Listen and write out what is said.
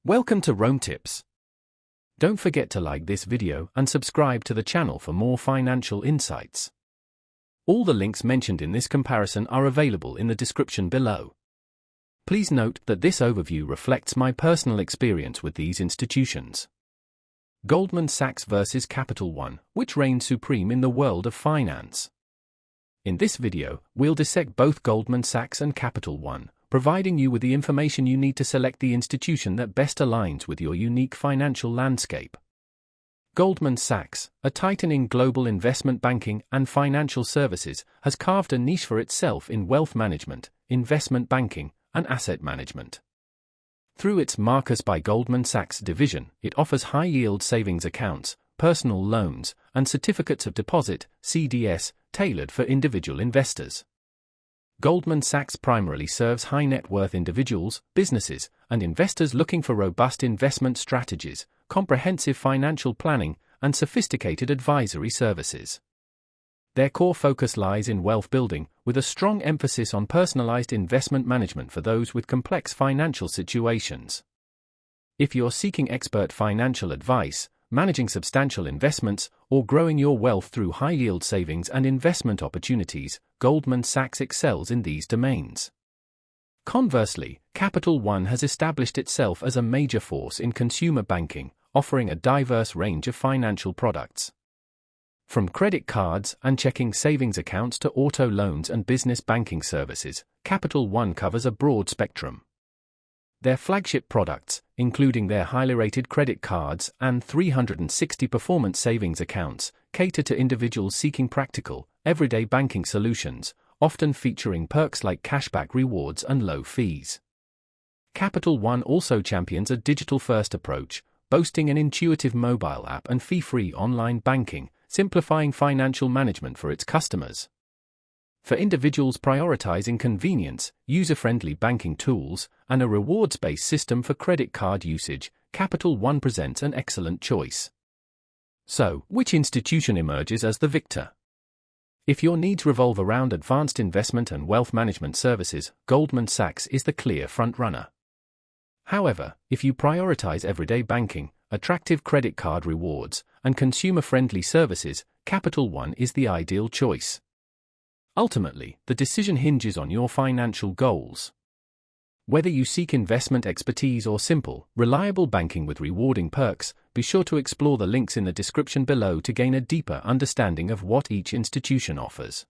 Welcome to Rome Tips. Don't forget to like this video and subscribe to the channel for more financial insights. All the links mentioned in this comparison are available in the description below. Please note that this overview reflects my personal experience with these institutions. Goldman Sachs versus Capital One, which reigns supreme in the world of finance? In this video, we'll dissect both Goldman Sachs and Capital One, providing you with the information you need to select the institution that best aligns with your unique financial landscape. Goldman Sachs, a titan in global investment banking and financial services, has carved a niche for itself in wealth management, investment banking, and asset management. Through its Marcus by Goldman Sachs division, it offers high-yield savings accounts, personal loans, and certificates of deposit, CDS, tailored for individual investors. Goldman Sachs primarily serves high-net-worth individuals, businesses, and investors looking for robust investment strategies, comprehensive financial planning, and sophisticated advisory services. Their core focus lies in wealth building, with a strong emphasis on personalized investment management for those with complex financial situations. If you're seeking expert financial advice, managing substantial investments, or growing your wealth through high-yield savings and investment opportunities, Goldman Sachs excels in these domains. Conversely, Capital One has established itself as a major force in consumer banking, offering a diverse range of financial products. From credit cards and checking savings accounts to auto loans and business banking services, Capital One covers a broad spectrum. Their flagship products, including their highly rated credit cards and 360 performance savings accounts, cater to individuals seeking practical, everyday banking solutions, often featuring perks like cashback rewards and low fees. Capital One also champions a digital-first approach, boasting an intuitive mobile app and fee-free online banking, simplifying financial management for its customers. For individuals prioritizing convenience, user-friendly banking tools, and a rewards-based system for credit card usage, Capital One presents an excellent choice. So, which institution emerges as the victor? If your needs revolve around advanced investment and wealth management services, Goldman Sachs is the clear frontrunner. However, if you prioritize everyday banking, attractive credit card rewards, and consumer-friendly services, Capital One is the ideal choice. Ultimately, the decision hinges on your financial goals. Whether you seek investment expertise or simple, reliable banking with rewarding perks, be sure to explore the links in the description below to gain a deeper understanding of what each institution offers.